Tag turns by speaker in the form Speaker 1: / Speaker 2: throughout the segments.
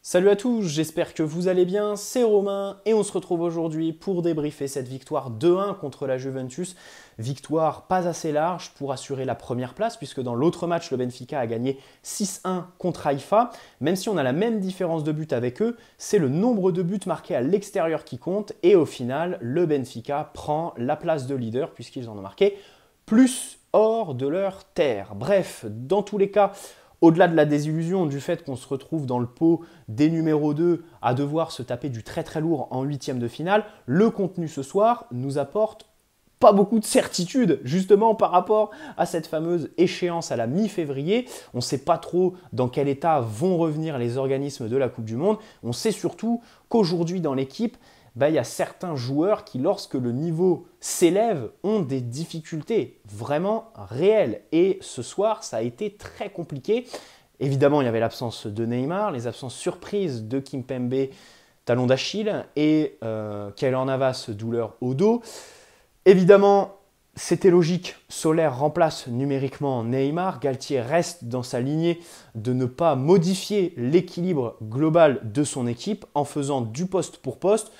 Speaker 1: Salut à tous, j'espère que vous allez bien, c'est Romain et on se retrouve aujourd'hui pour débriefer cette victoire 2-1 contre la Juventus. Victoire pas assez large pour assurer la première place puisque dans l'autre match, le Benfica a gagné 6-1 contre Haïfa. Même si on a la même différence de but avec eux, c'est le nombre de buts marqués à l'extérieur qui compte et au final, le Benfica prend la place de leader puisqu'ils en ont marqué plus hors de leur terre. Bref, dans tous les cas, au-delà de la désillusion du fait qu'on se retrouve dans le pot des numéros 2 à devoir se taper du très très lourd en huitième de finale, le contenu ce soir nous apporte pas beaucoup de certitude justement par rapport à cette fameuse échéance à la mi-février. On ne sait pas trop dans quel état vont revenir les organismes de la Coupe du Monde. On sait surtout qu'aujourd'hui dans l'équipe, il y a certains joueurs qui, lorsque le niveau s'élève, ont des difficultés vraiment réelles. Et ce soir, ça a été très compliqué. Évidemment, il y avait l'absence de Neymar, les absences surprises de Kimpembe, talon d'Achille, et Keylor Navas, douleur au dos. Évidemment, c'était logique, Soler remplace numériquement Neymar, Galtier reste dans sa lignée de ne pas modifier l'équilibre global de son équipe en faisant du poste pour poste.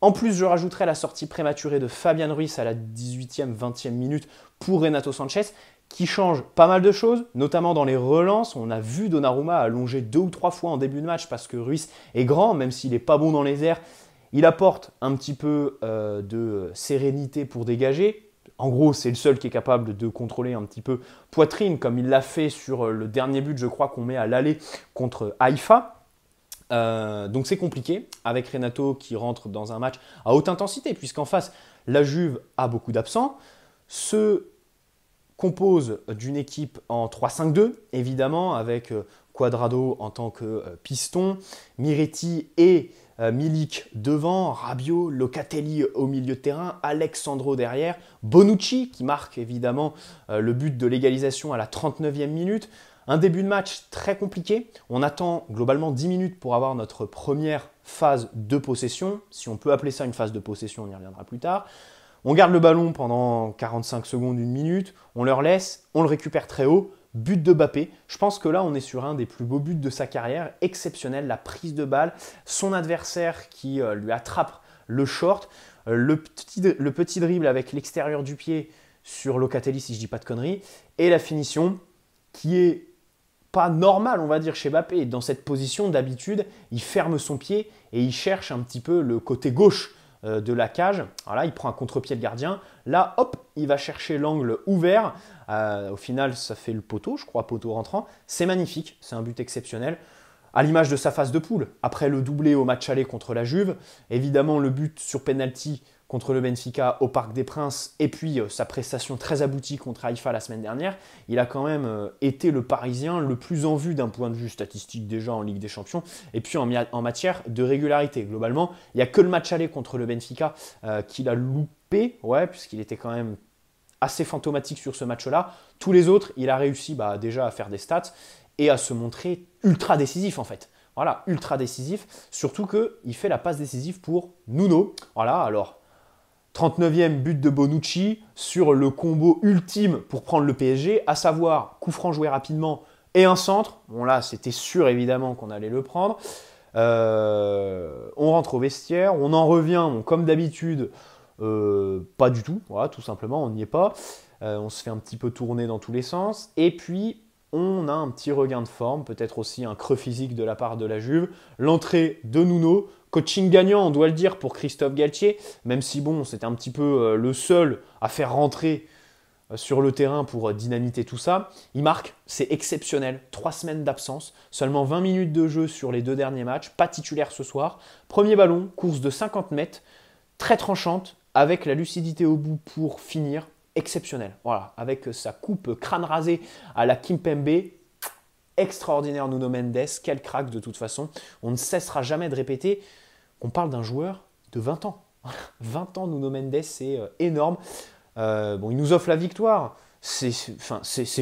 Speaker 1: En plus, je rajouterai la sortie prématurée de Fabian Ruiz à la 18e, 20e minute pour Renato Sanchez, qui change pas mal de choses, notamment dans les relances. On a vu Donnarumma allonger 2 ou 3 fois en début de match parce que Ruiz est grand, même s'il n'est pas bon dans les airs. Il apporte un petit peu de sérénité pour dégager. En gros, c'est le seul qui est capable de contrôler un petit peu poitrine, comme il l'a fait sur le dernier but, je crois, qu'on met à l'aller contre Haïfa. Donc c'est compliqué avec Renato qui rentre dans un match à haute intensité puisqu'en face la Juve a beaucoup d'absents, se compose d'une équipe en 3-5-2 évidemment avec Cuadrado en tant que piston, Miretti et Milik devant, Rabiot, Locatelli au milieu de terrain, Alexandro derrière, Bonucci qui marque évidemment le but de l'égalisation à la 39e minute. Un début de match très compliqué. On attend globalement 10 minutes pour avoir notre première phase de possession. Si on peut appeler ça une phase de possession, on y reviendra plus tard. On garde le ballon pendant 45 secondes, une minute. On leur laisse, on le récupère très haut. But de Mbappé. Je pense que là, on est sur un des plus beaux buts de sa carrière. Exceptionnel, la prise de balle. Son adversaire qui lui attrape le short. Le petit dribble avec l'extérieur du pied sur Locatelli, si je ne dis pas de conneries. Et la finition qui est pas normal, on va dire, chez Mbappé. Dans cette position, d'habitude, il ferme son pied et il cherche un petit peu le côté gauche de la cage. Voilà, il prend un contre-pied de gardien. Là, hop, il va chercher l'angle ouvert. Au final, ça fait le poteau, je crois, poteau rentrant. C'est magnifique, c'est un but exceptionnel. À l'image de sa phase de poule, après le doublé au match aller contre la Juve, évidemment le but sur penalty contre le Benfica au Parc des Princes, et puis sa prestation très aboutie contre Haïfa la semaine dernière, il a quand même été le Parisien le plus en vue d'un point de vue statistique déjà en Ligue des Champions, et puis en matière de régularité. Globalement, il n'y a que le match aller contre le Benfica qu'il a loupé, puisqu'il était quand même assez fantomatique sur ce match-là. Tous les autres, il a réussi déjà à faire des stats et à se montrer ultra décisif en fait. Voilà, ultra décisif, surtout qu'il fait la passe décisive pour Nuno. Voilà, alors 39e but de Bonucci sur le combo ultime pour prendre le PSG, à savoir coup franc joué rapidement et un centre. Bon là, c'était sûr évidemment qu'on allait le prendre. On rentre au vestiaire, on en revient, comme d'habitude, pas du tout, voilà, tout simplement, on n'y est pas. On se fait un petit peu tourner dans tous les sens. Et puis, on a un petit regain de forme, peut-être aussi un creux physique de la part de la Juve. L'entrée de Nuno, coaching gagnant, on doit le dire, pour Christophe Galtier, même si bon, c'était un petit peu le seul à faire rentrer sur le terrain pour dynamiter tout ça. Il marque, c'est exceptionnel, 3 semaines d'absence, seulement 20 minutes de jeu sur les 2 derniers matchs, pas titulaire ce soir. Premier ballon, course de 50 mètres, très tranchante, avec la lucidité au bout pour finir. Exceptionnel, voilà, avec sa coupe crâne rasé à la Kimpembe, extraordinaire Nuno Mendes, quel crack de toute façon. On ne cessera jamais de répéter qu'on parle d'un joueur de 20 ans. 20 ans Nuno Mendes, c'est énorme. Il nous offre la victoire. C'est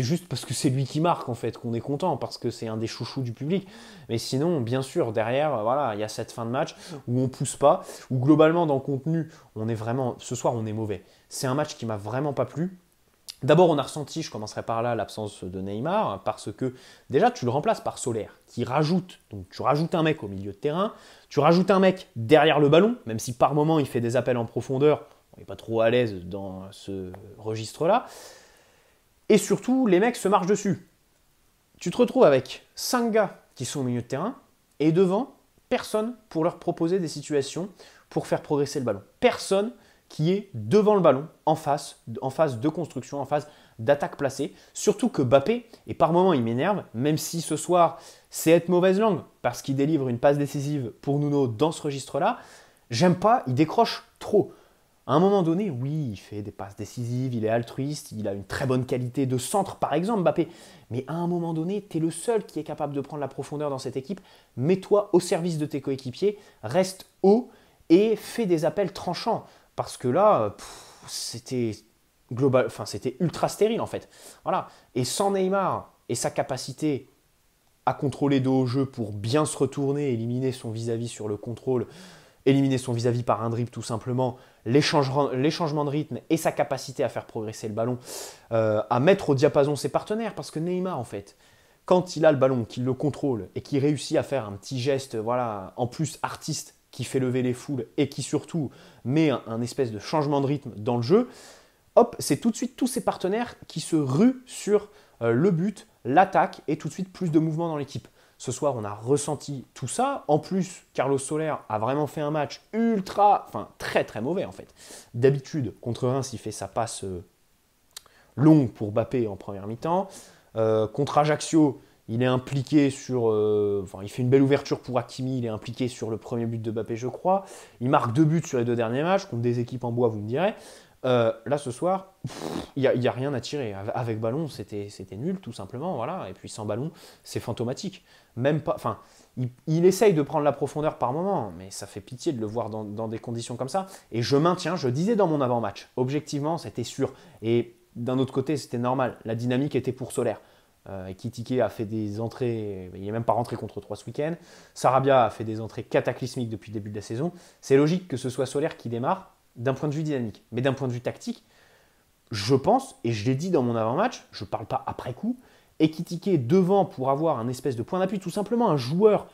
Speaker 1: juste parce que c'est lui qui marque en fait qu'on est content, parce que c'est un des chouchous du public. Mais sinon, bien sûr, derrière, voilà, il y a cette fin de match où on pousse pas, où globalement dans le contenu, on est vraiment, ce soir on est mauvais. C'est un match qui m'a vraiment pas plu. D'abord, on a ressenti, je commencerai par là, l'absence de Neymar, parce que déjà, tu le remplaces par Solaire, qui rajoute, donc tu rajoutes un mec au milieu de terrain, tu rajoutes un mec derrière le ballon, même si par moment il fait des appels en profondeur, on n'est pas trop à l'aise dans ce registre-là, et surtout, les mecs se marchent dessus. Tu te retrouves avec 5 gars qui sont au milieu de terrain, et devant, personne pour leur proposer des situations pour faire progresser le ballon. Personne qui est devant le ballon, en phase de construction, en phase d'attaque placée. Surtout que Mbappé, et par moments il m'énerve, même si ce soir c'est être mauvaise langue, parce qu'il délivre une passe décisive pour Nuno dans ce registre-là, j'aime pas, il décroche trop. À un moment donné, oui, il fait des passes décisives, il est altruiste, il a une très bonne qualité de centre, par exemple, Mbappé. Mais à un moment donné, tu es le seul qui est capable de prendre la profondeur dans cette équipe. Mets-toi au service de tes coéquipiers, reste haut et fais des appels tranchants. Parce que là, c'était global, enfin, c'était ultra stérile en fait. Voilà. Et sans Neymar et sa capacité à contrôler de haut jeu pour bien se retourner, éliminer son vis-à-vis sur le contrôle, éliminer son vis-à-vis par un dribble tout simplement, les changements de rythme et sa capacité à faire progresser le ballon, à mettre au diapason ses partenaires. Parce que Neymar, en fait, quand il a le ballon, qu'il le contrôle et qu'il réussit à faire un petit geste, voilà, en plus artiste, qui fait lever les foules et qui surtout met un espèce de changement de rythme dans le jeu, hop, c'est tout de suite tous ses partenaires qui se ruent sur le but, l'attaque et tout de suite plus de mouvement dans l'équipe. Ce soir, on a ressenti tout ça. En plus, Carlos Soler a vraiment fait un match très très mauvais en fait. D'habitude, contre Reims, il fait sa passe longue pour Mbappé en première mi-temps. Contre Ajaccio, il est impliqué sur... il fait une belle ouverture pour Hakimi, il est impliqué sur le premier but de Mbappé, je crois. Il marque 2 buts sur les 2 derniers matchs, contre des équipes en bois, vous me direz. Là, ce soir, il n'y a rien à tirer. Avec ballon, c'était nul, tout simplement. Voilà. Et puis sans ballon, c'est fantomatique. Même pas, il essaye de prendre la profondeur par moment, mais ça fait pitié de le voir dans des conditions comme ça. Et je maintiens, je disais dans mon avant-match, objectivement, c'était sûr. Et d'un autre côté, c'était normal. La dynamique était pour Solaire. Ekitike a fait des entrées, il n'est même pas rentré contre 3 ce week-end. Sarabia a fait des entrées cataclysmiques depuis le début de la saison. C'est logique que ce soit Solaire qui démarre d'un point de vue dynamique. Mais d'un point de vue tactique, je pense, et je l'ai dit dans mon avant-match, je ne parle pas après coup, Ekitike devant pour avoir un espèce de point d'appui, tout simplement un joueur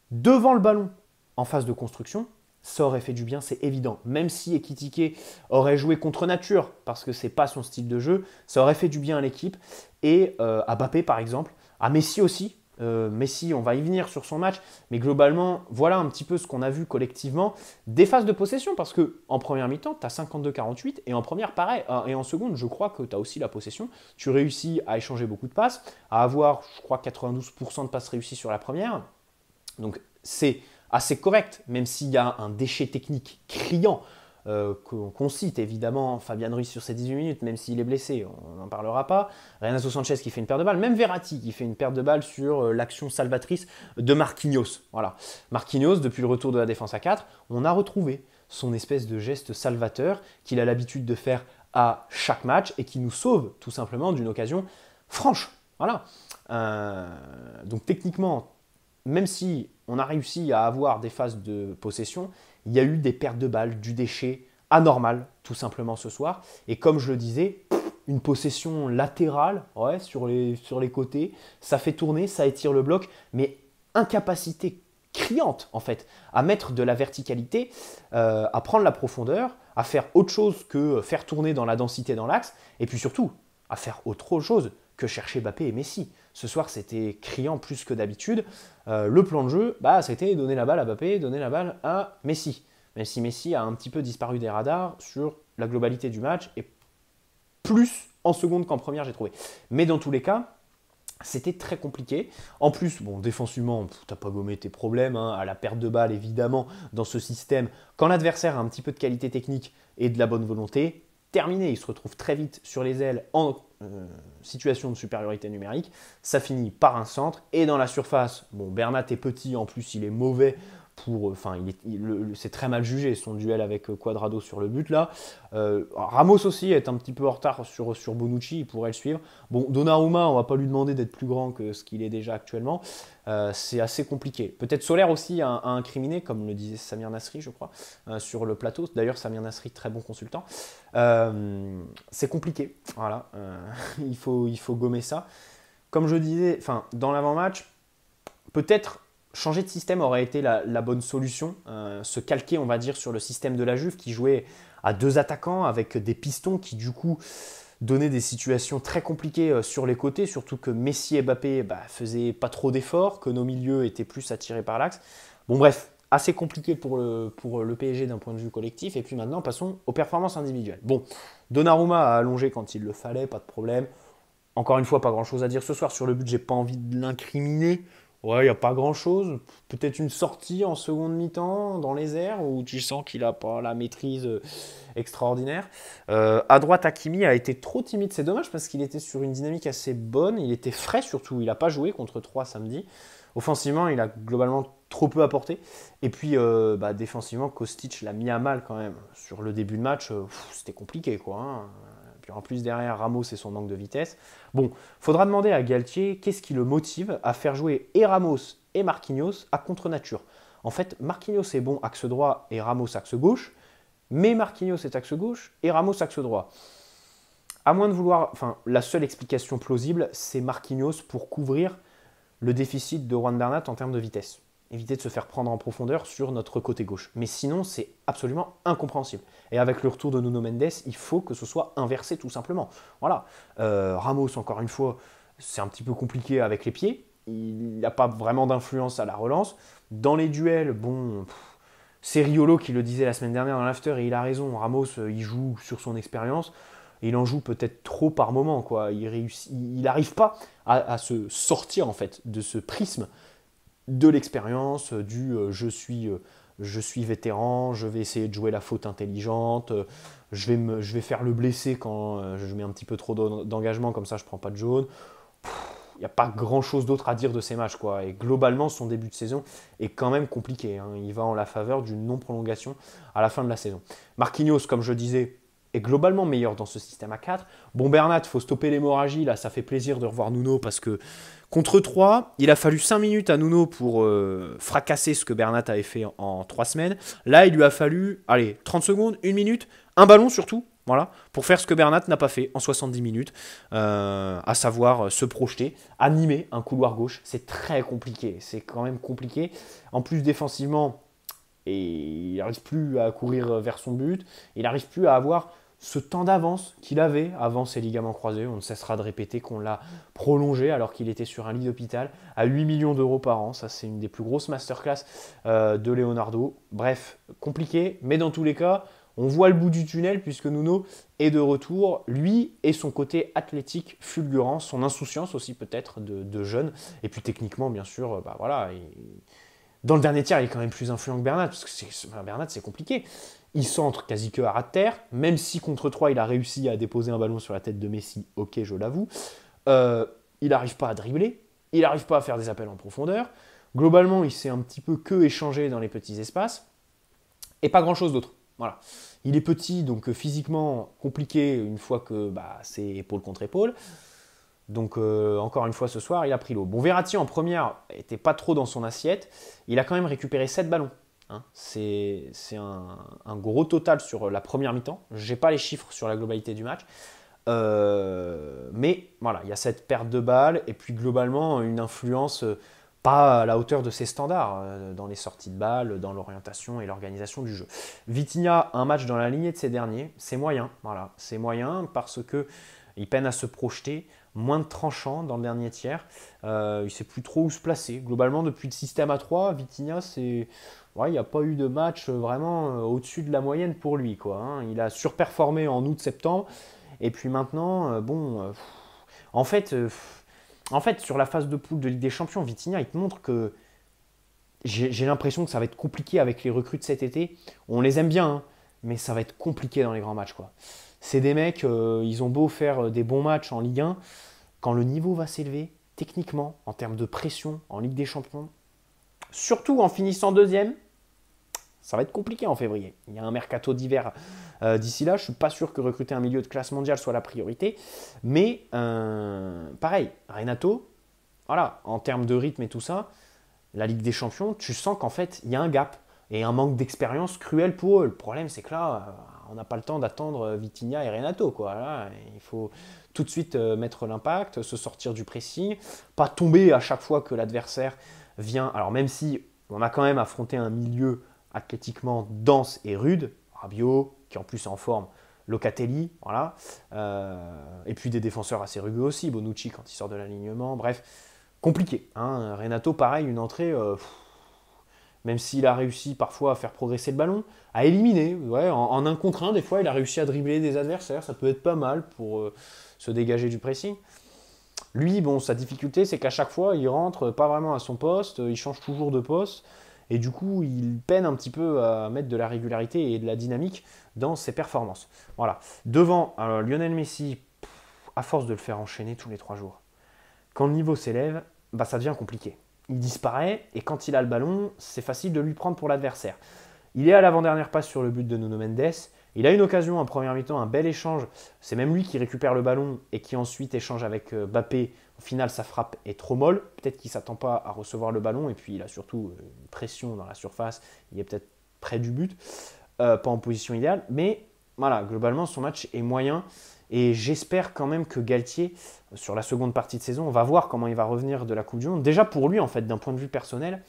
Speaker 1: devant le ballon en phase de construction, ça aurait fait du bien, c'est évident. Même si Ekitike aurait joué contre nature, parce que ce n'est pas son style de jeu, ça aurait fait du bien à l'équipe. Et à Mbappé, par exemple, à Messi aussi. Messi, on va y venir sur son match, mais globalement, voilà un petit peu ce qu'on a vu collectivement. Des phases de possession, parce qu'en première mi-temps, tu as 52-48, et en première, pareil. Et en seconde, je crois que tu as aussi la possession. Tu réussis à échanger beaucoup de passes, à avoir, je crois, 92% de passes réussies sur la première. Donc, c'est assez correct, même s'il y a un déchet technique criant qu'on cite évidemment. Fabian Ruiz sur ses 18 minutes, même s'il est blessé, on n'en parlera pas. Renato Sanchez qui fait une perte de balle, même Verratti qui fait une perte de balle sur l'action salvatrice de Marquinhos. Voilà. Marquinhos, depuis le retour de la défense à 4, on a retrouvé son espèce de geste salvateur qu'il a l'habitude de faire à chaque match et qui nous sauve tout simplement d'une occasion franche. Voilà. Donc techniquement, même si on a réussi à avoir des phases de possession, il y a eu des pertes de balles, du déchet anormal, tout simplement ce soir. Et comme je le disais, une possession latérale, ouais, sur les côtés, ça fait tourner, ça étire le bloc, mais incapacité criante, en fait, à mettre de la verticalité, à prendre la profondeur, à faire autre chose que faire tourner dans la densité dans l'axe, et puis surtout, à faire autre chose que chercher Mbappé et Messi. Ce soir, c'était criant plus que d'habitude. Le plan de jeu, c'était donner la balle à Mbappé, donner la balle à Messi. Même si Messi a un petit peu disparu des radars sur la globalité du match, et plus en seconde qu'en première, j'ai trouvé. Mais dans tous les cas, c'était très compliqué. En plus, défensivement, t'as pas gommé tes problèmes, hein, à la perte de balle, évidemment, dans ce système. Quand l'adversaire a un petit peu de qualité technique et de la bonne volonté, terminé, il se retrouve très vite sur les ailes en situation de supériorité numérique. Ça finit par un centre. Et dans la surface, Bernat est petit, en plus il est mauvais Enfin, c'est très mal jugé son duel avec Cuadrado sur le but là. Ramos aussi est un petit peu en retard sur Bonucci, il pourrait le suivre. Bon, Donnarumma, on va pas lui demander d'être plus grand que ce qu'il est déjà actuellement. C'est assez compliqué. Peut-être Solaire aussi à incriminer, comme le disait Samir Nasri, je crois, sur le plateau. D'ailleurs, Samir Nasri, très bon consultant. C'est compliqué. Voilà, il faut gommer ça. Comme je disais, enfin, dans l'avant-match, peut-être changer de système aurait été la bonne solution. Se calquer, on va dire, sur le système de la Juve qui jouait à 2 attaquants avec des pistons qui, du coup, donnaient des situations très compliquées sur les côtés, surtout que Messi et Mbappé faisaient pas trop d'efforts, que nos milieux étaient plus attirés par l'axe. Bon, bref, assez compliqué pour le PSG d'un point de vue collectif. Et puis maintenant, passons aux performances individuelles. Bon, Donnarumma a allongé quand il le fallait, pas de problème. Encore une fois, pas grand-chose à dire ce soir sur le but, j'ai pas envie de l'incriminer. Ouais, il n'y a pas grand-chose. Peut-être une sortie en seconde mi-temps dans les airs où tu sens qu'il n'a pas la maîtrise extraordinaire. À droite, Hakimi a été trop timide. C'est dommage parce qu'il était sur une dynamique assez bonne. Il était frais surtout. Il n'a pas joué contre 3 samedi. Offensivement, il a globalement trop peu apporté. Et puis, défensivement, Kostic l'a mis à mal quand même. Sur le début de match, c'était compliqué, quoi. Hein. Puis en plus, derrière, Ramos et son manque de vitesse. Bon, faudra demander à Galtier qu'est-ce qui le motive à faire jouer et Ramos et Marquinhos à contre-nature. En fait, Marquinhos est bon axe droit et Ramos axe gauche, mais Marquinhos est axe gauche et Ramos axe droit. À moins de vouloir... Enfin, la seule explication plausible, c'est Marquinhos pour couvrir le déficit de Juan Bernat en termes de vitesse. Éviter de se faire prendre en profondeur sur notre côté gauche. Mais sinon, c'est absolument incompréhensible. Et avec le retour de Nuno Mendes, il faut que ce soit inversé tout simplement. Voilà. Ramos, encore une fois, c'est un petit peu compliqué avec les pieds. Il n'a pas vraiment d'influence à la relance. Dans les duels, bon, c'est Riolo qui le disait la semaine dernière dans l'after, et il a raison. Ramos, il joue sur son expérience. Il en joue peut-être trop par moment, quoi. Il n'arrive pas à se sortir en fait de ce prisme de l'expérience, je suis vétéran, je vais essayer de jouer la faute intelligente, je vais faire le blessé quand je mets un petit peu trop d'engagement, comme ça je prends pas de jaune. Il n'y a pas grand-chose d'autre à dire de ces matchs, quoi. Et globalement, son début de saison est quand même compliqué. Hein. Il va en la faveur d'une non-prolongation à la fin de la saison. Marquinhos, comme je disais, est globalement meilleur dans ce système à 4. Bon, Bernat, il faut stopper l'hémorragie. Là, ça fait plaisir de revoir Nuno parce que contre 3, il a fallu 5 minutes à Nuno pour fracasser ce que Bernat avait fait en 3 semaines. Là, il lui a fallu, 30 secondes, 1 minute, un ballon surtout, voilà, pour faire ce que Bernat n'a pas fait en 70 minutes, à savoir se projeter, animer un couloir gauche. C'est très compliqué, c'est quand même compliqué. En plus, défensivement, et il n'arrive plus à courir vers son but, il n'arrive plus à avoir ce temps d'avance qu'il avait avant ses ligaments croisés. On ne cessera de répéter qu'on l'a prolongé alors qu'il était sur un lit d'hôpital à 8 millions d'euros par an. Ça, c'est une des plus grosses masterclass de Leonardo. Bref, compliqué, mais dans tous les cas, on voit le bout du tunnel puisque Nuno est de retour. Lui et son côté athlétique fulgurant, son insouciance aussi peut-être de jeune. Et puis techniquement, bien sûr, dans le dernier tiers, il est quand même plus influent que Bernat, parce que Bernat, c'est compliqué. Il centre quasi que à ras de terre, même si contre 3, il a réussi à déposer un ballon sur la tête de Messi, ok, je l'avoue. Il n'arrive pas à dribbler, il n'arrive pas à faire des appels en profondeur. Globalement, il s'est un petit peu que échangé dans les petits espaces, et pas grand-chose d'autre. Voilà. Il est petit, donc physiquement compliqué une fois que c'est épaule contre épaule. Donc encore une fois ce soir, il a pris l'eau. Bon, Verratti en première n'était pas trop dans son assiette. Il a quand même récupéré 7 ballons. Hein. C'est un gros total sur la première mi-temps. Je n'ai pas les chiffres sur la globalité du match. Mais voilà, il y a cette perte de balles et puis globalement une influence pas à la hauteur de ses standards dans les sorties de balles, dans l'orientation et l'organisation du jeu. Vitinha, un match dans la lignée de ces derniers, c'est moyen. Voilà, c'est moyen parce qu'il peine à se projeter, moins de tranchant dans le dernier tiers. Il ne sait plus trop où se placer. Globalement, depuis le système à 3, Vitinha, il n'y a pas eu de match vraiment au-dessus de la moyenne pour lui, quoi, hein. Il a surperformé en août-septembre. Et puis maintenant, en fait, sur la phase de poule de Ligue des Champions, Vitinha, il te montre que j'ai l'impression que ça va être compliqué avec les recrues de cet été. On les aime bien, hein, mais ça va être compliqué dans les grands matchs, quoi. C'est des mecs, ils ont beau faire des bons matchs en Ligue 1, quand le niveau va s'élever, techniquement, en termes de pression en Ligue des Champions, surtout en finissant deuxième, ça va être compliqué en février. Il y a un mercato d'hiver d'ici là. Je ne suis pas sûr que recruter un milieu de classe mondiale soit la priorité. Mais pareil, Renato, voilà, en termes de rythme et tout ça, la Ligue des Champions, tu sens qu'en fait, il y a un gap et un manque d'expérience cruel pour eux. Le problème, c'est que là, on n'a pas le temps d'attendre Vitinha et Renato, quoi. Là, il faut tout de suite mettre l'impact, se sortir du pressing, pas tomber à chaque fois que l'adversaire vient. Alors même si on a quand même affronté un milieu athlétiquement dense et rude, Rabiot, qui en plus est en forme, Locatelli, voilà. Et puis des défenseurs assez rugueux aussi, Bonucci quand il sort de l'alignement, bref, compliqué. Hein. Renato, pareil, une entrée, même s'il a réussi parfois à faire progresser le ballon, à éliminer, ouais, en un contre un, des fois il a réussi à dribbler des adversaires, ça peut être pas mal pour se dégager du pressing. Lui, bon, sa difficulté, c'est qu'à chaque fois, il rentre pas vraiment à son poste, il change toujours de poste, et du coup, il peine un petit peu à mettre de la régularité et de la dynamique dans ses performances. Voilà. Devant Lionel Messi, à force de le faire enchaîner tous les 3 jours, quand le niveau s'élève, bah, ça devient compliqué. Il disparaît, et quand il a le ballon, c'est facile de lui prendre pour l'adversaire. Il est à l'avant-dernière passe sur le but de Nuno Mendes. Il a une occasion en première mi-temps, un bel échange. C'est même lui qui récupère le ballon et qui ensuite échange avec Mbappé. Au final, sa frappe est trop molle. Peut-être qu'il ne s'attend pas à recevoir le ballon. Et puis, il a surtout une pression dans la surface. Il est peut-être près du but, pas en position idéale. Mais voilà, globalement, son match est moyen. Et j'espère quand même que Galtier, sur la seconde partie de saison, on va voir comment il va revenir de la Coupe du Monde. Déjà pour lui, en fait, d'un point de vue personnel,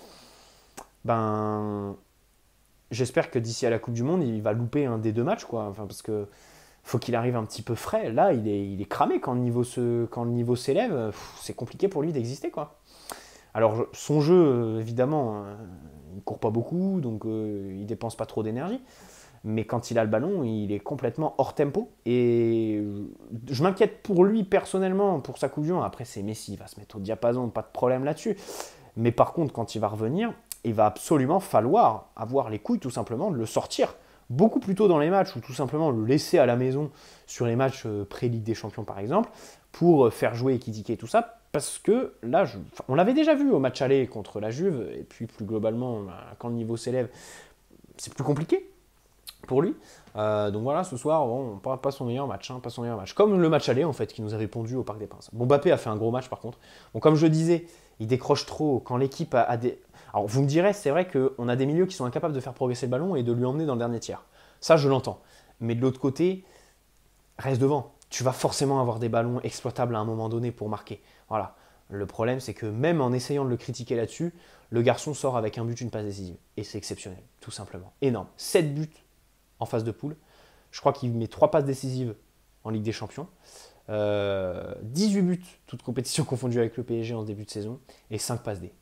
Speaker 1: j'espère que d'ici à la Coupe du Monde, il va louper un des 2 matchs, quoi. Enfin, parce que faut qu'il arrive un petit peu frais. Là, il est cramé quand le niveau s'élève. C'est compliqué pour lui d'exister, quoi. Alors, son jeu, évidemment, il ne court pas beaucoup, donc il ne dépense pas trop d'énergie. Mais quand il a le ballon, il est complètement hors tempo. Et je m'inquiète pour lui personnellement, pour sa Coupe du Monde. Après, c'est Messi, il va se mettre au diapason, pas de problème là-dessus. Mais par contre, quand il va revenir, il va absolument falloir avoir les couilles tout simplement de le sortir beaucoup plus tôt dans les matchs ou tout simplement le laisser à la maison sur les matchs pré-Ligue des Champions par exemple pour faire jouer Ekitike et tout ça parce que là, on l'avait déjà vu au match aller contre la Juve et puis plus globalement quand le niveau s'élève, c'est plus compliqué pour lui. Donc voilà, ce soir, bon, pas son meilleur match, pas son meilleur match. Comme le match aller en fait qui nous avait pondu au Parc des Princes. Bon, Mbappé a fait un gros match par contre. Bon, comme je disais, il décroche trop quand l'équipe a des... Alors vous me direz, c'est vrai qu'on a des milieux qui sont incapables de faire progresser le ballon et de lui emmener dans le dernier tiers. Ça, je l'entends. Mais de l'autre côté, reste devant. Tu vas forcément avoir des ballons exploitables à un moment donné pour marquer. Voilà. Le problème, c'est que même en essayant de le critiquer là-dessus, le garçon sort avec un but, une passe décisive. Et c'est exceptionnel, tout simplement. Énorme. 7 buts en phase de poule. Je crois qu'il met 3 passes décisives en Ligue des Champions. 18 buts, toutes compétitions confondues avec le PSG en début de saison. Et 5 passes D.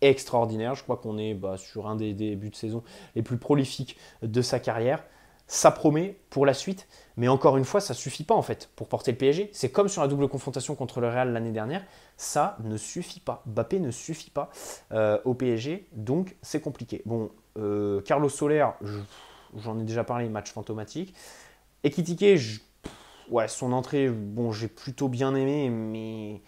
Speaker 1: Extraordinaire. Je crois qu'on est sur un des débuts de saison les plus prolifiques de sa carrière. Ça promet pour la suite, mais encore une fois, ça ne suffit pas en fait pour porter le PSG. C'est comme sur la double confrontation contre le Real l'année dernière, ça ne suffit pas. Mbappé ne suffit pas au PSG, donc c'est compliqué. Bon, Carlos Soler, j'en ai déjà parlé, match fantomatique. Ekitike, ouais, son entrée, bon, j'ai plutôt bien aimé, mais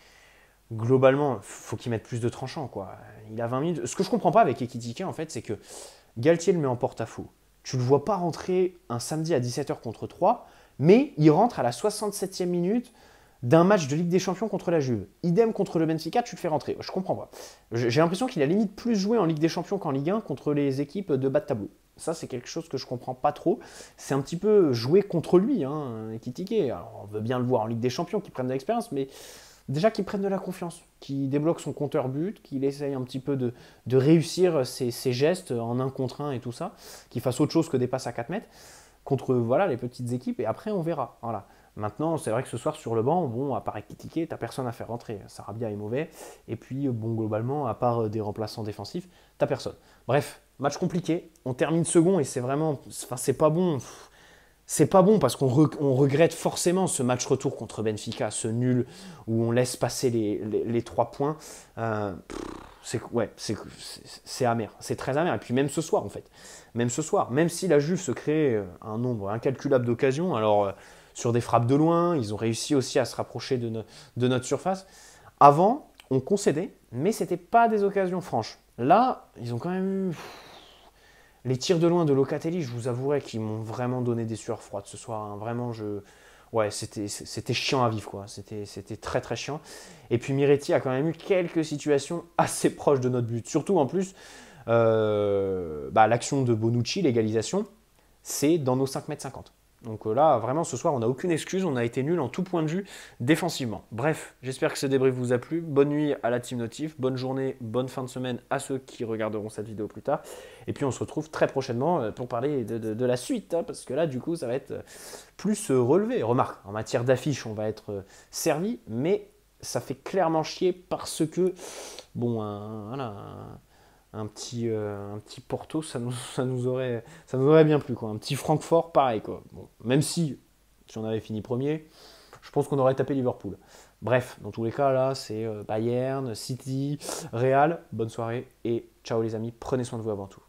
Speaker 1: globalement, il faut qu'il mette plus de tranchant, quoi. Il a 20 minutes. Ce que je comprends pas avec Ekitike, en fait, c'est que Galtier le met en porte-à-faux. Tu ne le vois pas rentrer un samedi à 17h contre 3, mais il rentre à la 67e minute d'un match de Ligue des Champions contre la Juve. Idem contre le Benfica, tu le fais rentrer. Je comprends pas. J'ai l'impression qu'il a limite plus joué en Ligue des Champions qu'en Ligue 1 contre les équipes de bas de tableau. Ça, c'est quelque chose que je comprends pas trop. C'est un petit peu jouer contre lui, hein, Ekitike. Alors, on veut bien le voir en Ligue des Champions, qu'il prenne de l'expérience, mais déjà qu'il prenne de la confiance, qu'il débloque son compteur but, qu'il essaye un petit peu de réussir ses gestes en 1 contre 1 et tout ça, qu'il fasse autre chose que des passes à 4 mètres contre voilà, les petites équipes, et après on verra. Voilà. Maintenant, c'est vrai que ce soir sur le banc, bon, à part Ekitike, t'as personne à faire rentrer. Sarabia est mauvais, et puis bon, globalement, à part des remplaçants défensifs, t'as personne. Bref, match compliqué, on termine second, et c'est vraiment, enfin c'est pas bon. C'est pas bon parce qu'on regrette forcément ce match retour contre Benfica, ce nul où on laisse passer les 3 points. C'est amer, c'est très amer. Et puis même ce soir en fait, même ce soir, même si la Juve se crée un nombre incalculable d'occasions, alors sur des frappes de loin, ils ont réussi aussi à se rapprocher de notre surface. Avant, on concédait, mais c'était pas des occasions franches. Là, ils ont quand même... Les tirs de loin de Locatelli, je vous avouerai qu'ils m'ont vraiment donné des sueurs froides ce soir. Hein. Vraiment, ouais, c'était chiant à vivre, quoi. C'était très très chiant. Et puis Miretti a quand même eu quelques situations assez proches de notre but. Surtout en plus, l'action de Bonucci, l'égalisation, c'est dans nos 5,50 m. Donc là, vraiment, ce soir, on n'a aucune excuse. On a été nul en tout point de vue défensivement. Bref, j'espère que ce débrief vous a plu. Bonne nuit à la Team Notif. Bonne journée, bonne fin de semaine à ceux qui regarderont cette vidéo plus tard. Et puis, on se retrouve très prochainement pour parler de la suite. Hein, parce que là, du coup, ça va être plus relevé. Remarque, en matière d'affiche, on va être servi. Mais ça fait clairement chier parce que, bon, voilà... Un petit Porto, ça nous aurait bien plu, quoi. Un petit Francfort, pareil, quoi. Bon, même si on avait fini premier, je pense qu'on aurait tapé Liverpool. Bref, dans tous les cas, là, c'est Bayern, City, Real. Bonne soirée et ciao les amis, prenez soin de vous avant tout.